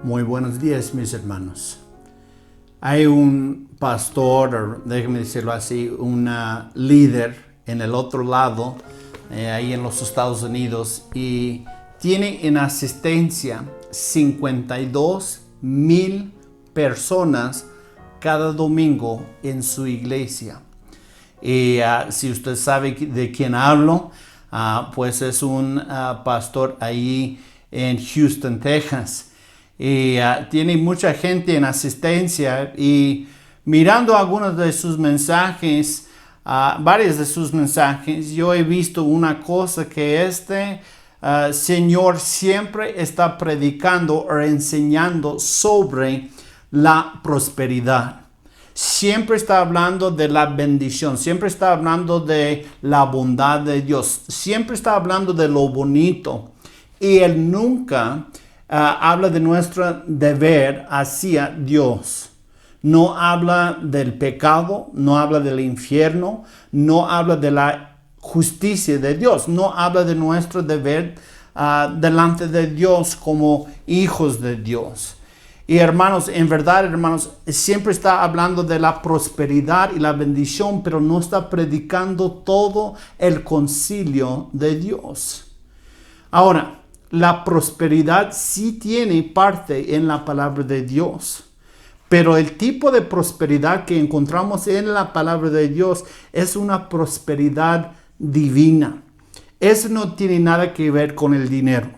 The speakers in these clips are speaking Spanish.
Muy buenos días, mis hermanos. Hay un pastor, o déjenme decirlo así, una líder en el otro lado, ahí en los Estados Unidos, y tiene en asistencia 52,000 personas cada domingo en su iglesia. Y si usted sabe de quién hablo, pues es un pastor ahí en Houston, Texas. Y tiene mucha gente en asistencia, y mirando algunos de sus mensajes, varios de sus mensajes, yo he visto una cosa que Señor siempre está predicando o enseñando sobre la prosperidad. Siempre está hablando de la bendición, siempre está hablando de la bondad de Dios, siempre está hablando de lo bonito, y Él nunca habla de nuestro deber hacia Dios. No habla del pecado, no habla del infierno, no habla de la justicia de Dios, no habla de nuestro deber delante de Dios como hijos de Dios. Y hermanos, en verdad, hermanos, siempre está hablando de la prosperidad y la bendición, pero no está predicando todo el concilio de Dios. Ahora, la prosperidad sí tiene parte en la palabra de Dios, pero el tipo de prosperidad que encontramos en la palabra de Dios es una prosperidad divina. Eso no tiene nada que ver con el dinero,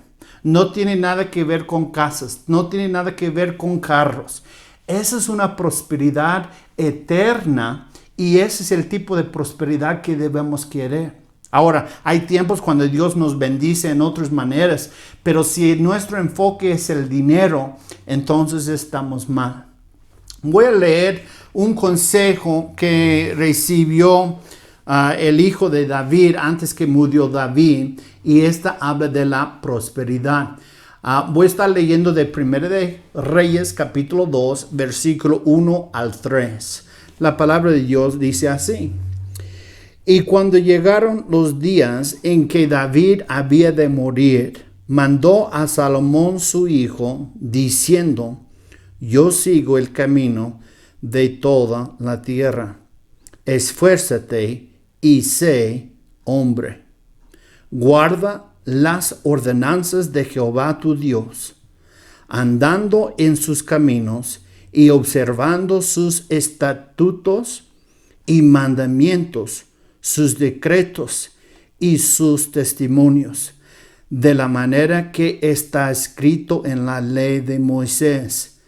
no tiene nada que ver con casas, no tiene nada que ver con carros. Esa es una prosperidad eterna, y ese es el tipo de prosperidad que debemos querer. Ahora, hay tiempos cuando Dios nos bendice en otras maneras, pero si nuestro enfoque es el dinero, entonces estamos mal. Voy a leer un consejo que recibió el hijo de David antes que murió David, y esta habla de la prosperidad. Voy a estar leyendo de 1 de Reyes, capítulo 2, versículo 1 al 3. La palabra de Dios dice así: Y cuando llegaron los días en que David había de morir, mandó a Salomón su hijo, diciendo: Yo sigo el camino de toda la tierra. Esfuérzate y sé hombre. Guarda las ordenanzas de Jehová tu Dios, andando en sus caminos y observando sus estatutos y mandamientos, sus decretos y sus testimonios, de la manera que está escrito en la ley de Moisés,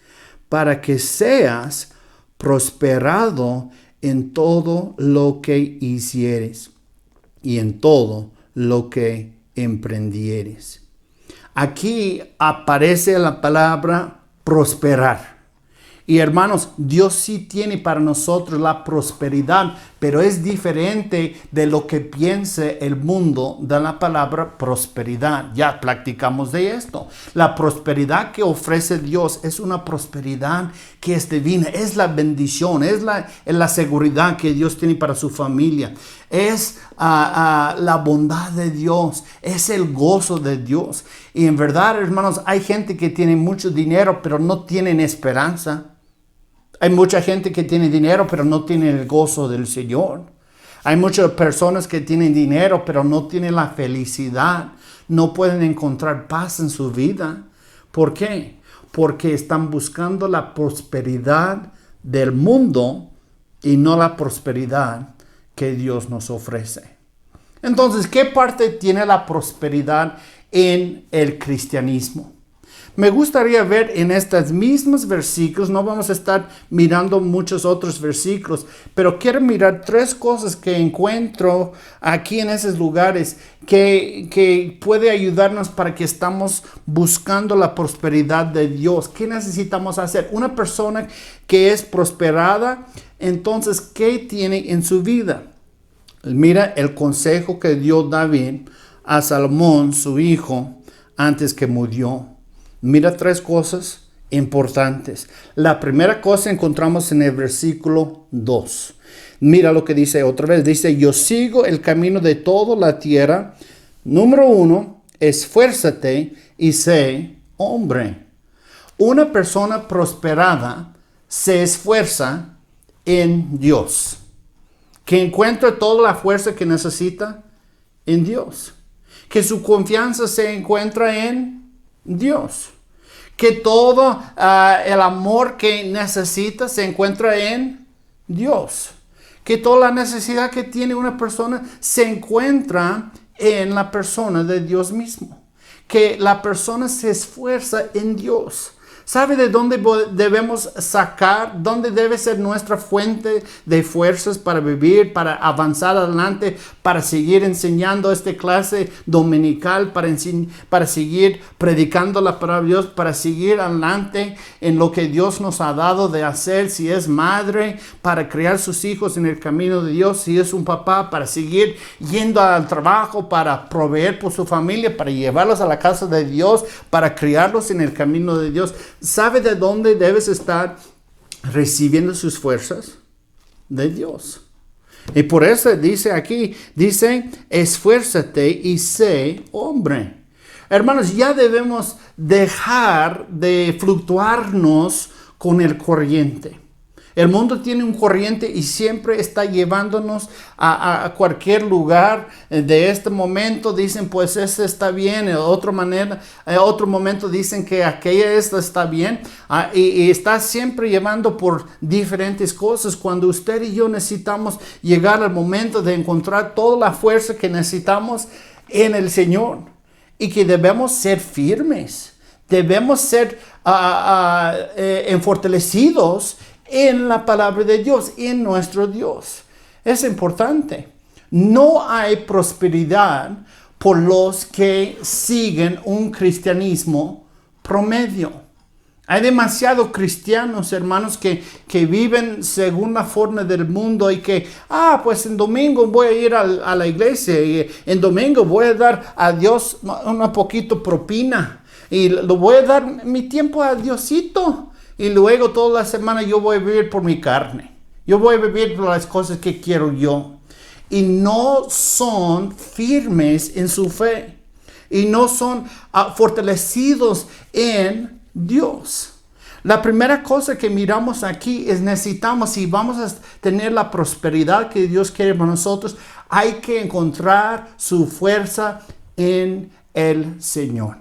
para que seas prosperado en todo lo que hicieres y en todo lo que emprendieres. Aquí aparece la palabra prosperar. Y hermanos, Dios sí tiene para nosotros la prosperidad, pero es diferente de lo que piense el mundo de la palabra prosperidad. Ya platicamos de esto. La prosperidad que ofrece Dios es una prosperidad que es divina, es la bendición, es la seguridad que Dios tiene para su familia, es la bondad de Dios, es el gozo de Dios. Y en verdad, hermanos, hay gente que tiene mucho dinero, pero no tienen esperanza. Hay mucha gente que tiene dinero, pero no tiene el gozo del Señor. Hay muchas personas que tienen dinero, pero no tienen la felicidad. No pueden encontrar paz en su vida. ¿Por qué? Porque están buscando la prosperidad del mundo y no la prosperidad que Dios nos ofrece. Entonces, ¿qué parte tiene la prosperidad en el cristianismo? Me gustaría ver en estos mismos versículos, no vamos a estar mirando muchos otros versículos, pero quiero mirar 3 cosas que encuentro aquí en esos lugares que puede ayudarnos para que estamos buscando la prosperidad de Dios. ¿Qué necesitamos hacer? Una persona que es prosperada, entonces, ¿qué tiene en su vida? Mira el consejo que dio David a Salomón, su hijo, antes que murió. Mira 3 cosas importantes. La primera cosa encontramos en el versículo 2. Mira lo que dice otra vez. Dice: yo sigo el camino de toda la tierra. Número 1, esfuérzate y sé hombre. Una persona prosperada se esfuerza en Dios, que encuentra toda la fuerza que necesita en Dios, que su confianza se encuentra en Dios, que todo el amor que necesita se encuentra en Dios, que toda la necesidad que tiene una persona se encuentra en la persona de Dios mismo, que la persona se esfuerza en Dios. ¿Sabe de dónde debemos sacar? ¿Dónde debe ser nuestra fuente de fuerzas para vivir, para avanzar adelante, para seguir enseñando esta clase dominical, para seguir predicando la palabra de Dios, para seguir adelante en lo que Dios nos ha dado de hacer? Si es madre, para criar sus hijos en el camino de Dios. Si es un papá, para seguir yendo al trabajo, para proveer por su familia, para llevarlos a la casa de Dios, para criarlos en el camino de Dios. ¿Sabe de dónde debes estar recibiendo sus fuerzas? De Dios. Y por eso dice aquí, esfuérzate y sé hombre. Hermanos, ya debemos dejar de fluctuarnos con el corriente. El mundo tiene un corriente y siempre está llevándonos a cualquier lugar. De este momento dicen, pues este está bien. De otra manera, otro momento dicen que aquella está bien. Y está siempre llevando por diferentes cosas. Cuando usted y yo necesitamos llegar al momento de encontrar toda la fuerza que necesitamos en el Señor. Y que debemos ser firmes. Debemos ser fortalecidos en la palabra de Dios, en nuestro Dios. Es importante. No hay prosperidad por los que siguen un cristianismo promedio. Hay demasiados cristianos, hermanos, que viven según la forma del mundo y que, pues en domingo voy a ir a la iglesia y en domingo voy a dar a Dios un poquito propina y lo voy a dar mi tiempo a Diosito. Y luego toda la semana yo voy a vivir por mi carne. Yo voy a vivir por las cosas que quiero yo. Y no son firmes en su fe. Y no son fortalecidos en Dios. La primera cosa que miramos aquí es necesitamos, si vamos a tener la prosperidad que Dios quiere para nosotros, hay que encontrar su fuerza en el Señor.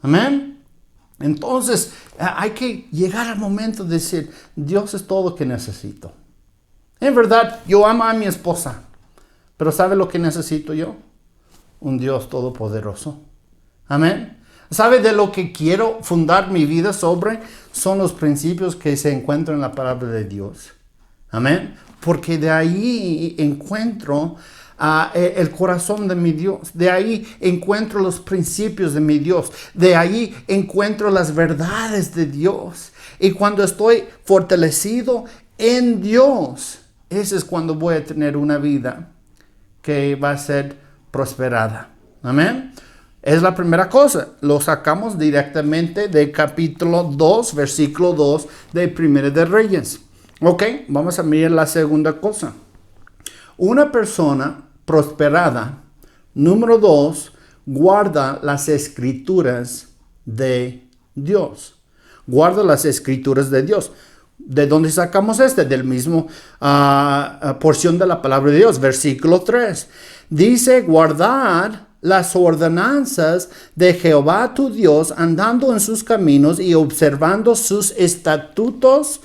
Amén. Entonces, hay que llegar al momento de decir, Dios es todo lo que necesito. En verdad, yo amo a mi esposa, pero ¿sabe lo que necesito yo? Un Dios todopoderoso. Amén. ¿Sabe de lo que quiero fundar mi vida sobre? Son los principios que se encuentran en la palabra de Dios. Amén. Porque de ahí encuentro el corazón de mi Dios. De ahí encuentro los principios de mi Dios. De ahí encuentro las verdades de Dios. Y cuando estoy fortalecido en Dios, ese es cuando voy a tener una vida que va a ser prosperada. Amén. Es la primera cosa. Lo sacamos directamente del capítulo 2, versículo 2 de 1 de Reyes. Ok, vamos a mirar la segunda cosa. Una persona prosperada, número 2, guarda las escrituras de Dios. Guarda las escrituras de Dios. ¿De dónde sacamos del mismo porción de la palabra de Dios? Versículo 3. Dice, guardar las ordenanzas de Jehová tu Dios, andando en sus caminos y observando sus estatutos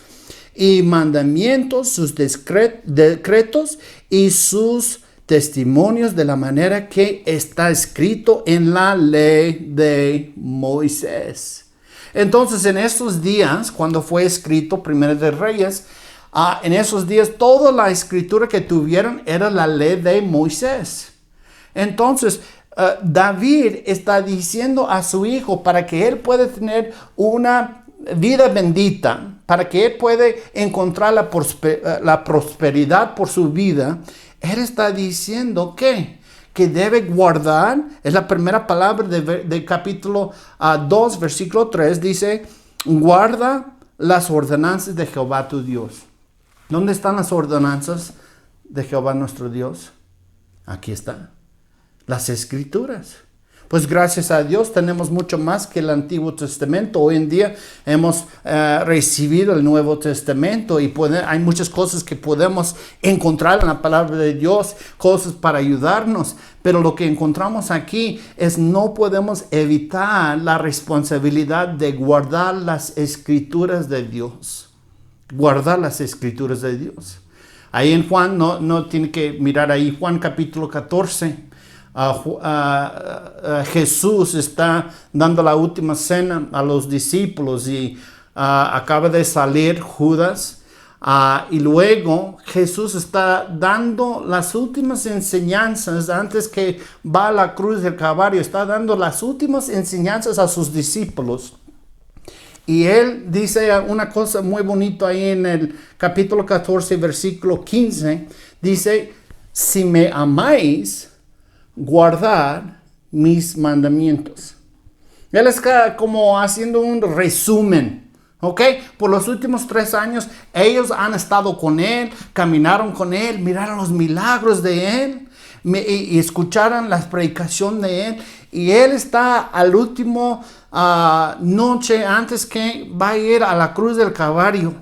y mandamientos, sus decretos y sus testimonios, de la manera que está escrito en la ley de Moisés. Entonces, en estos días, cuando fue escrito Primero de Reyes, en esos días toda la escritura que tuvieron era la ley de Moisés. Entonces, David está diciendo a su hijo, para que él pueda tener una vida bendita, para que él pueda encontrar la prosperidad por su vida, él está diciendo que debe guardar. Es la primera palabra de capítulo 2, versículo 3, dice, guarda las ordenanzas de Jehová tu Dios. ¿Dónde están las ordenanzas de Jehová nuestro Dios? Aquí está. Las escrituras. Pues gracias a Dios tenemos mucho más que el Antiguo Testamento. Hoy en día hemos recibido el Nuevo Testamento y hay muchas cosas que podemos encontrar en la palabra de Dios, cosas para ayudarnos. Pero lo que encontramos aquí es no podemos evitar la responsabilidad de guardar las escrituras de Dios. Guardar las escrituras de Dios. Ahí en Juan, no tiene que mirar ahí, Juan capítulo 14. Jesús está dando la última cena a los discípulos y acaba de salir Judas y luego Jesús está dando las últimas enseñanzas antes que va a la cruz del Calvario, está dando las últimas enseñanzas a sus discípulos. Y él dice una cosa muy bonita ahí en el capítulo 14, versículo 15, dice, si me amáis, guardar mis mandamientos. Él está como haciendo un resumen, ¿ok? Por los últimos 3 años, ellos han estado con él, caminaron con él, miraron los milagros de él, y escucharon la predicación de él, y él está al último noche antes que va a ir a la cruz del Calvario,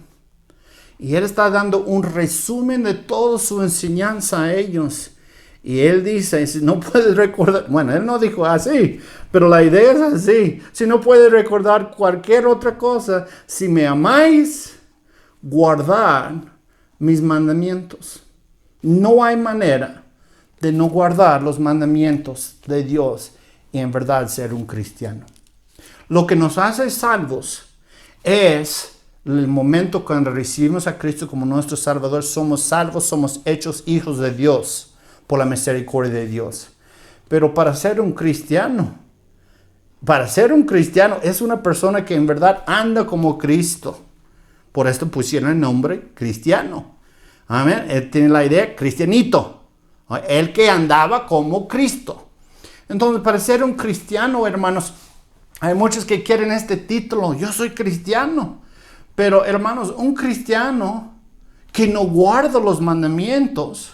y él está dando un resumen de toda su enseñanza a ellos. Y él dice, si no puedes recordar, bueno, él no dijo así, pero la idea es así. Si no puedes recordar cualquier otra cosa, si me amáis, guardad mis mandamientos. No hay manera de no guardar los mandamientos de Dios y en verdad ser un cristiano. Lo que nos hace salvos es el momento cuando recibimos a Cristo como nuestro Salvador. Somos salvos, somos hechos hijos de Dios por la misericordia de Dios. Pero para ser un cristiano es una persona que en verdad anda como Cristo. Por esto pusieron el nombre cristiano. Amén. Él tiene la idea cristianito. El que andaba como Cristo. Entonces, para ser un cristiano, hermanos, hay muchos que quieren este título. Yo soy cristiano. Pero, hermanos, un cristiano que no guarda los mandamientos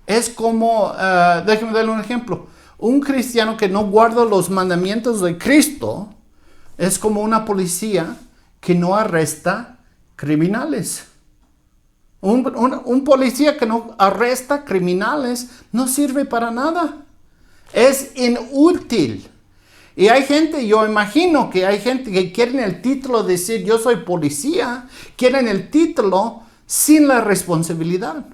es como, déjenme darle un ejemplo. Un cristiano que no guarda los mandamientos de Cristo es como una policía que no arresta criminales. Un policía que no arresta criminales no sirve para nada. Es inútil. Y hay gente, yo imagino que hay gente que quieren el título de decir yo soy policía, quieren el título sin la responsabilidad.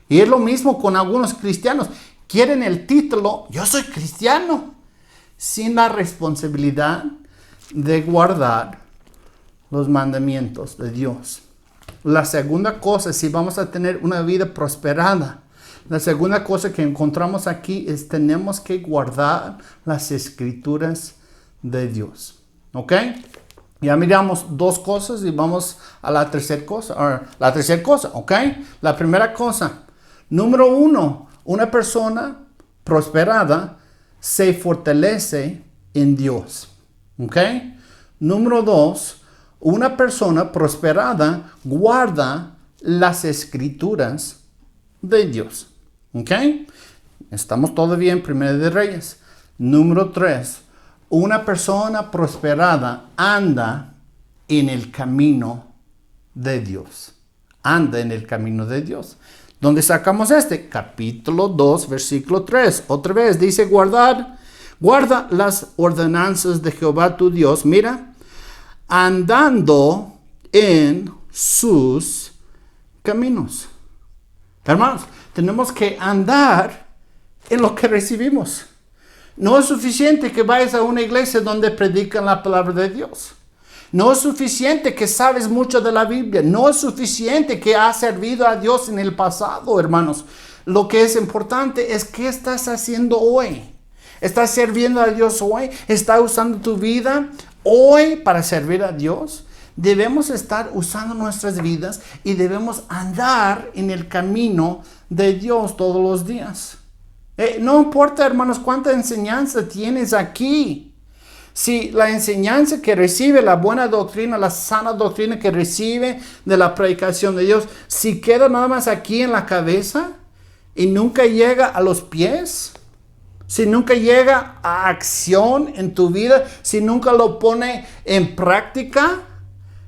Y es lo mismo con algunos cristianos. Quieren el título, yo soy cristiano, sin la responsabilidad de guardar los mandamientos de Dios. La segunda cosa, si vamos a tener una vida prosperada, la segunda cosa que encontramos aquí es tenemos que guardar las escrituras de Dios. ¿Ok? Ya miramos 2 cosas y vamos a la tercera cosa. ¿Ok? La primera cosa. Número 1, una persona prosperada se fortalece en Dios. ¿Ok? Número 2, una persona prosperada guarda las escrituras de Dios. ¿Ok? Estamos todavía en Primera de Reyes. Número 3, una persona prosperada anda en el camino de Dios. Anda en el camino de Dios. ¿Dónde sacamos este? Capítulo 2, versículo 3. Otra vez dice guarda las ordenanzas de Jehová tu Dios. Mira, andando en sus caminos. Hermanos, tenemos que andar en lo que recibimos. No es suficiente que vayas a una iglesia donde predican la palabra de Dios. No es suficiente que sabes mucho de la Biblia. No es suficiente que has servido a Dios en el pasado, hermanos. Lo que es importante es qué estás haciendo hoy. ¿Estás sirviendo a Dios hoy? ¿Estás usando tu vida hoy para servir a Dios? Debemos estar usando nuestras vidas y debemos andar en el camino de Dios todos los días. No importa, hermanos, cuánta enseñanza tienes aquí. Si la enseñanza que recibe, la buena doctrina, la sana doctrina que recibe de la predicación de Dios, si queda nada más aquí en la cabeza y nunca llega a los pies, si nunca llega a acción en tu vida, si nunca lo pone en práctica,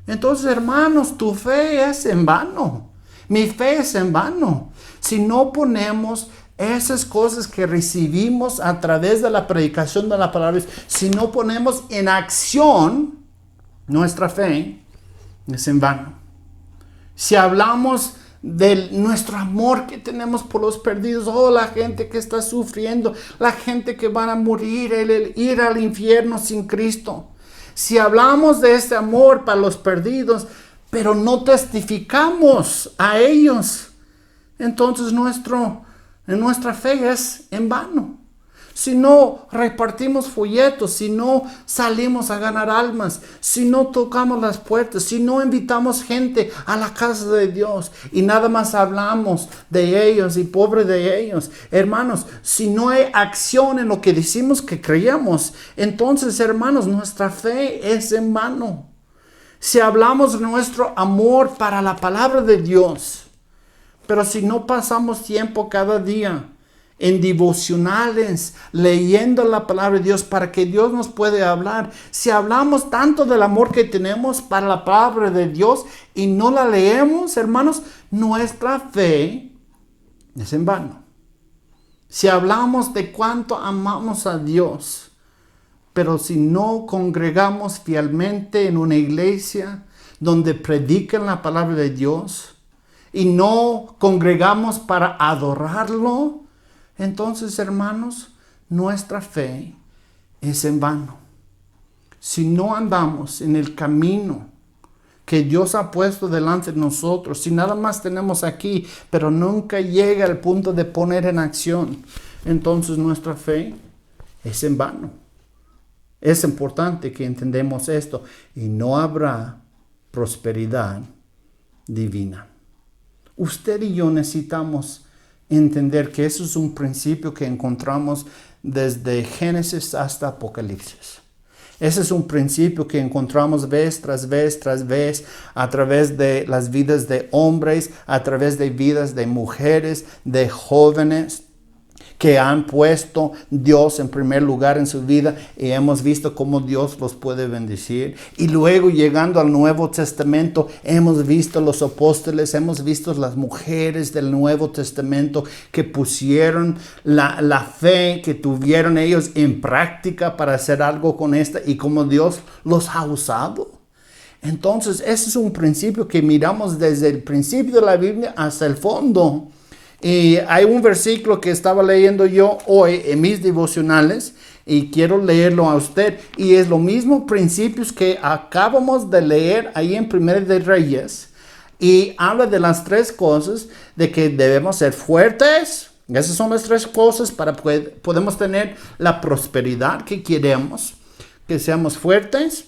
entonces, hermanos, tu fe es en vano. Mi fe es en vano. Si no ponemos esas cosas que recibimos a través de la predicación de la palabra, si no ponemos en acción nuestra fe, es en vano. Si hablamos de nuestro amor que tenemos por los perdidos, la gente que está sufriendo, la gente que van a morir, el ir al infierno sin Cristo. Si hablamos de este amor para los perdidos, pero no testificamos a ellos, entonces nuestra fe es en vano. Si no repartimos folletos, si no salimos a ganar almas, si no tocamos las puertas, si no invitamos gente a la casa de Dios y nada más hablamos de ellos y pobre de ellos. Hermanos, si no hay acción en lo que decimos que creemos, entonces, hermanos, nuestra fe es en vano. Si hablamos de nuestro amor para la palabra de Dios, pero si no pasamos tiempo cada día en devocionales, leyendo la palabra de Dios para que Dios nos pueda hablar. Si hablamos tanto del amor que tenemos para la palabra de Dios y no la leemos, hermanos, nuestra fe es en vano. Si hablamos de cuánto amamos a Dios, pero si no congregamos fielmente en una iglesia donde predican la palabra de Dios y no congregamos para adorarlo, entonces, hermanos, nuestra fe es en vano. Si no andamos en el camino que Dios ha puesto delante de nosotros, si nada más tenemos aquí, pero nunca llega al punto de poner en acción, entonces nuestra fe es en vano. Es importante que entendamos esto y no habrá prosperidad divina. Usted y yo necesitamos entender que eso es un principio que encontramos desde Génesis hasta Apocalipsis. Ese es un principio que encontramos vez tras vez tras vez a través de las vidas de hombres, a través de vidas de mujeres, de jóvenes que han puesto Dios en primer lugar en su vida y hemos visto cómo Dios los puede bendecir. Y luego llegando al Nuevo Testamento hemos visto los apóstoles, hemos visto las mujeres del Nuevo Testamento que pusieron la fe que tuvieron ellos en práctica para hacer algo con esta y cómo Dios los ha usado. Entonces ese es un principio que miramos desde el principio de la Biblia hasta el fondo. Y hay un versículo que estaba leyendo yo hoy en mis devocionales y quiero leerlo a usted. Y es lo mismo principios que acabamos de leer ahí en Primera de Reyes. Y habla de las tres cosas de que debemos ser fuertes. Esas son las tres cosas para que podamos tener la prosperidad que queremos. Que seamos fuertes,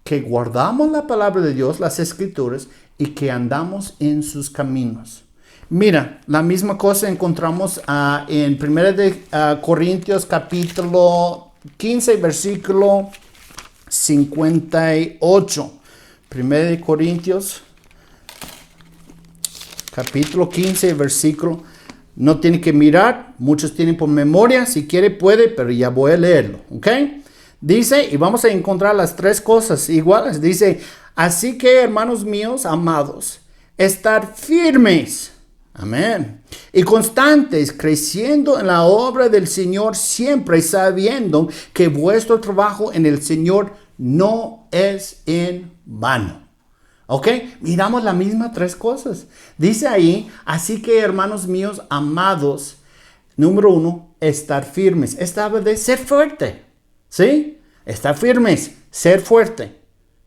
que guardamos la palabra de Dios, las escrituras y que andamos en sus caminos. Mira, la misma cosa encontramos en 1 Corintios capítulo 15, versículo 58. 1 Corintios capítulo 15, versículo. No tiene que mirar, muchos tienen por memoria, si quiere puede, pero ya voy a leerlo, ¿ok? Dice, y vamos a encontrar las tres cosas iguales. Dice, así que hermanos míos, amados, estar firmes. Amén. Y constantes, creciendo en la obra del Señor, siempre sabiendo que vuestro trabajo en el Señor no es en vano. ¿Ok? Miramos las mismas tres cosas. Dice ahí, así que hermanos míos, amados, número 1, estar firmes. Esta habla de ser fuerte. ¿Sí? Estar firmes, ser fuerte.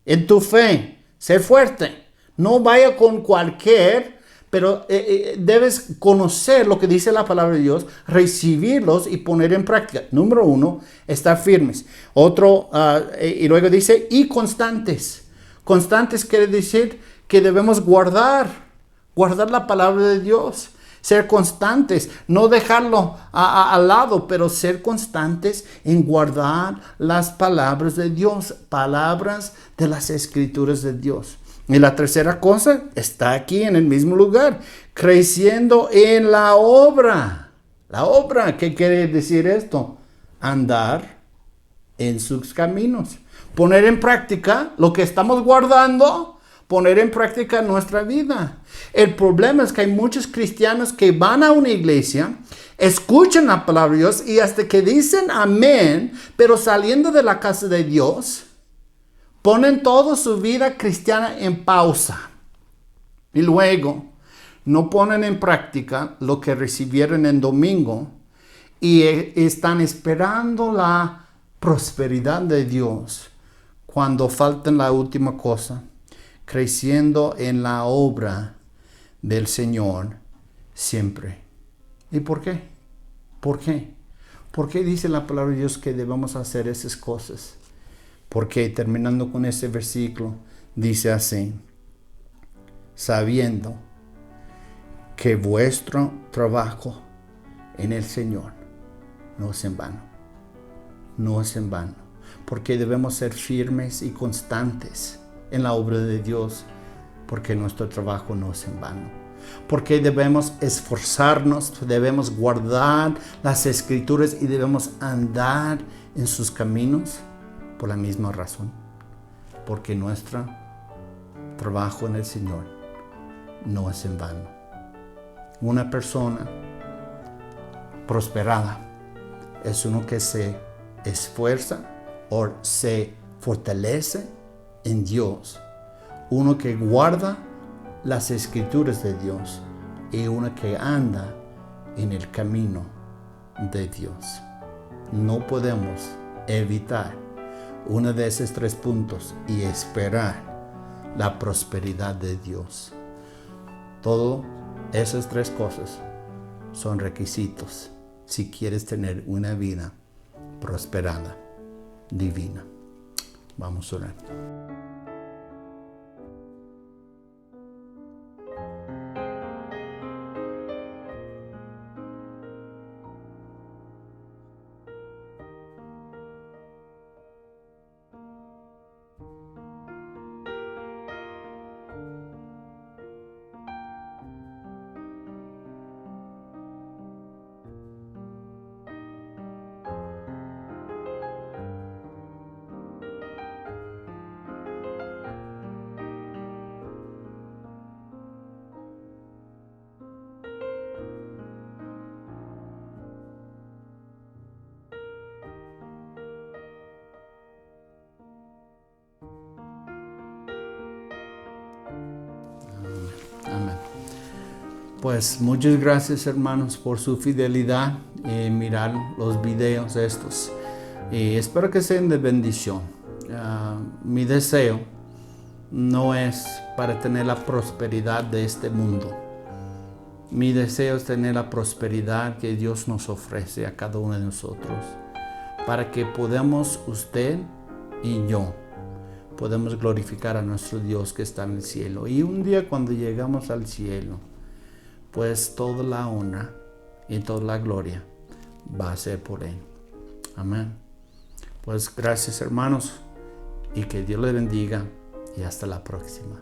En tu fe, ser fuerte. No vaya con cualquier... Pero debes conocer lo que dice la palabra de Dios, recibirlos y poner en práctica. Número 1, estar firmes. Otro, y luego dice, y constantes. Constantes quiere decir que debemos guardar la palabra de Dios. Ser constantes, no dejarlo al lado, pero ser constantes en guardar las palabras de Dios, palabras de las escrituras de Dios. Y la tercera cosa está aquí en el mismo lugar, creciendo en la obra. La obra, ¿qué quiere decir esto? andar en sus caminos. Poner en práctica lo que estamos guardando, poner en práctica nuestra vida. El problema es que hay muchos cristianos que van a una iglesia, escuchan la palabra de Dios y hasta que dicen amén, pero saliendo de la casa de Dios, ponen toda su vida cristiana en pausa. Y luego no ponen en práctica lo que recibieron en domingo y están esperando la prosperidad de Dios cuando faltan la última cosa, creciendo en la obra del Señor siempre. ¿Y por qué? ¿Por qué? ¿Por qué dice la palabra de Dios que debemos hacer esas cosas? Porque terminando con ese versículo, dice así: sabiendo que vuestro trabajo en el Señor no es en vano. No es en vano. Porque debemos ser firmes y constantes en la obra de Dios. Porque nuestro trabajo no es en vano. Porque debemos esforzarnos, debemos guardar las Escrituras y debemos andar en sus caminos por la misma razón. Porque nuestro trabajo en el Señor no es en vano. Una persona prosperada es uno que se esfuerza o se fortalece en Dios. Uno que guarda las Escrituras de Dios y uno que anda en el camino de Dios. No podemos evitar uno de esos 3 puntos y esperar la prosperidad de Dios. Todas esas 3 cosas son requisitos si quieres tener una vida prosperada, divina. Vamos a orar. Amén. Pues muchas gracias, hermanos, por su fidelidad en mirar los videos estos. Y espero que sean de bendición. Mi deseo no es para tener la prosperidad de este mundo. Mi deseo es tener la prosperidad que Dios nos ofrece a cada uno de nosotros, para que podamos, usted y yo, podemos glorificar a nuestro Dios que está en el cielo. Y un día cuando llegamos al cielo, pues toda la honra y toda la gloria va a ser por Él. Amén. Pues gracias, hermanos, y que Dios les bendiga y hasta la próxima.